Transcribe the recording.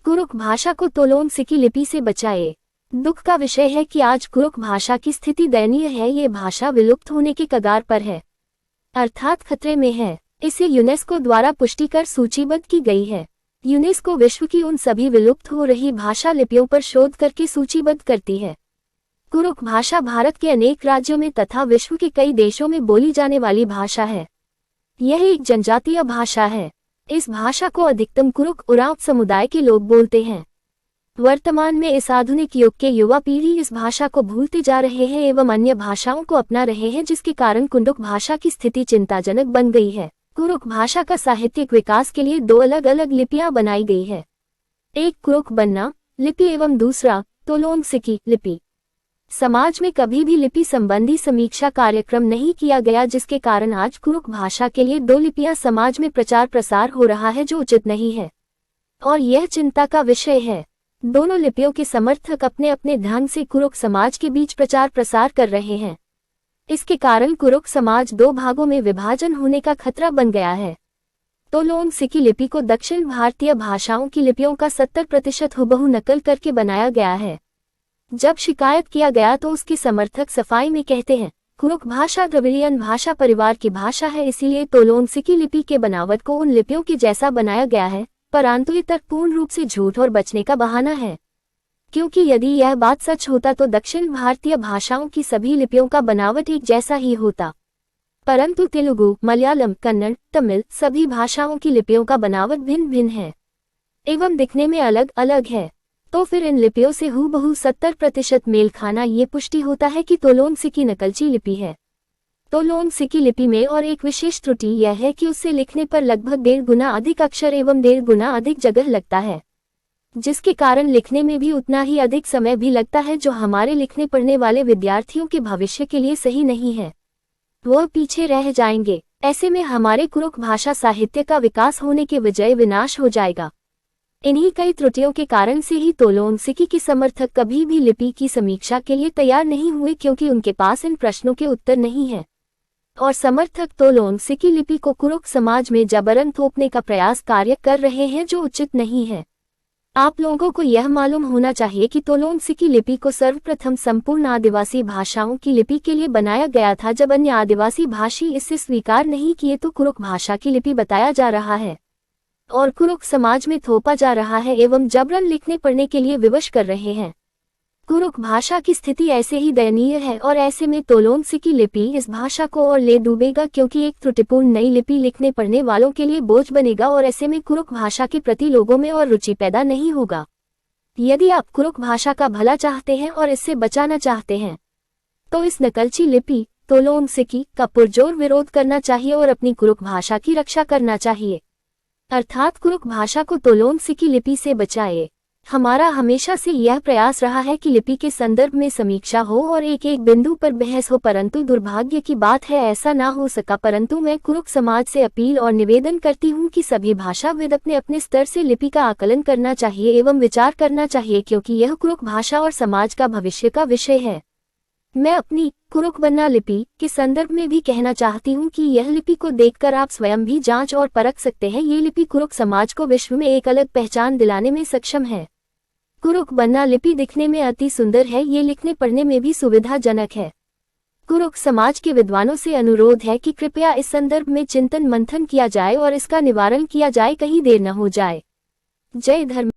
कुरुक भाषा को तोलोन सिकी लिपि से बचाए। दुख का विषय है कि आज कुरुक भाषा की स्थिति दयनीय है। ये भाषा विलुप्त होने के कगार पर है, अर्थात खतरे में है। इसे यूनेस्को द्वारा पुष्टि कर सूचीबद्ध की गई है। यूनेस्को विश्व की उन सभी विलुप्त हो रही भाषा लिपियों पर शोध करके सूचीबद्ध करती है। कुरुक भाषा भारत के अनेक राज्यों में तथा विश्व के कई देशों में बोली जाने वाली भाषा है। यह एक जनजातीय भाषा है। इस भाषा को अधिकतम कुरुक उरांव समुदाय के लोग बोलते हैं। वर्तमान में इस आधुनिक युग के युवा पीढ़ी इस भाषा को भूलते जा रहे हैं एवं अन्य भाषाओं को अपना रहे हैं, जिसके कारण कुरुक भाषा की स्थिति चिंताजनक बन गई है। कुरुक भाषा का साहित्यिक विकास के लिए दो अलग अलग लिपियां बनाई गई है, एक कुरुक बन्ना लिपि एवं दूसरा तोलोन सिकी लिपि। समाज में कभी भी लिपि संबंधी समीक्षा कार्यक्रम नहीं किया गया, जिसके कारण आज कुरुक भाषा के लिए दो लिपियां समाज में प्रचार प्रसार हो रहा है, जो उचित नहीं है और यह चिंता का विषय है। दोनों लिपियों के समर्थक अपने अपने ढंग से कुरुक समाज के बीच प्रचार प्रसार कर रहे हैं। इसके कारण कुरुक समाज दो भागों में विभाजन होने का खतरा बन गया है। तोलोन सिकी लिपि को दक्षिण भारतीय भाषाओं की लिपियों का 70% हुबहू नकल करके बनाया गया है। जब शिकायत किया गया तो उसके समर्थक सफाई में कहते हैं, कुरुक भाषा द्रविड़ियन भाषा परिवार की भाषा है, इसीलिए तोलोन सिकी लिपि के बनावट को उन लिपियों के जैसा बनाया गया है। परंतु ये तर्क पूर्ण रूप से झूठ और बचने का बहाना है, क्योंकि यदि यह बात सच होता तो दक्षिण भारतीय भाषाओं की सभी लिपियों का बनावट एक जैसा ही होता। परंतु तेलुगु, मलयालम, कन्नड़, तमिल सभी भाषाओं की लिपियों का बनावट भिन्न भिन्न है एवं दिखने में अलग अलग है। तो फिर इन लिपियों से हूबहू 70% मेल खाना ये पुष्टि होता है कि तोलोन सिकी नकलची लिपि है। तोलोन सिकी लिपि में और एक विशेष त्रुटि यह है कि उससे लिखने पर लगभग 1.5 गुना अधिक अक्षर एवं 1.5 गुना अधिक जगह लगता है, जिसके कारण लिखने में भी उतना ही अधिक समय भी लगता है, जो हमारे लिखने पढ़ने वाले विद्यार्थियों के भविष्य के लिए सही नहीं है। वह पीछे रह जाएंगे। ऐसे में हमारे कुरुक भाषा साहित्य का विकास होने के बजाय विनाश हो जाएगा। इन्हीं कई त्रुटियों के कारण से ही तोलोन सिकी के समर्थक कभी भी लिपि की समीक्षा के लिए तैयार नहीं हुए, क्योंकि उनके पास इन प्रश्नों के उत्तर नहीं है और समर्थक तोलोन सिकी लिपि को कुरुक समाज में जबरन थोपने का प्रयास कार्य कर रहे हैं, जो उचित नहीं है। आप लोगों को यह मालूम होना चाहिए कि तोलोन सिकी लिपि को सर्वप्रथम संपूर्ण आदिवासी भाषाओं की लिपि के लिए बनाया गया था। जब अन्य आदिवासी भाषी इससे स्वीकार नहीं किए तो कुरुक भाषा की लिपि बताया जा रहा है और कुरुक समाज में थोपा जा रहा है एवं जबरन लिखने पढ़ने के लिए विवश कर रहे हैं। कुरुक भाषा की स्थिति ऐसे ही दयनीय है और ऐसे में तोलोन सिकी लिपि इस भाषा को और ले डूबेगा, क्योंकि एक त्रुटिपूर्ण नई लिपि लिखने पढ़ने वालों के लिए बोझ बनेगा और ऐसे में कुरुक भाषा के प्रति लोगों में और रुचि पैदा नहीं होगा। यदि आप कुरुक भाषा का भला चाहते हैं और इससे बचाना चाहते हैं तो इस नकलची लिपि तोलोन सिकी का पुरजोर विरोध करना चाहिए और अपनी कुरुक भाषा की रक्षा करना चाहिए, अर्थात कुरुक भाषा को तोलोन सिकी लिपि से बचाए। हमारा हमेशा से यह प्रयास रहा है कि लिपि के संदर्भ में समीक्षा हो और एक एक बिंदु पर बहस हो, परंतु दुर्भाग्य की बात है ऐसा ना हो सका। परंतु मैं कुरुक समाज से अपील और निवेदन करती हूँ कि सभी भाषाविद अपने अपने स्तर से लिपि का आकलन करना चाहिए एवं विचार करना चाहिए, क्योंकि यह कुरुक भाषा और समाज का भविष्य का विषय है। मैं अपनी कुरुक बन्ना लिपि के संदर्भ में भी कहना चाहती हूँ कि यह लिपि को देखकर आप स्वयं भी जांच और परख सकते हैं। ये लिपि कुरुक समाज को विश्व में एक अलग पहचान दिलाने में सक्षम है। कुरुक बन्ना लिपि दिखने में अति सुंदर है, ये लिखने पढ़ने में भी सुविधाजनक है। कुरुक समाज के विद्वानों से अनुरोध है कि कृपया इस संदर्भ में चिंतन मंथन किया जाए और इसका निवारण किया जाए, कहीं देर न हो जाए। जय धर्म।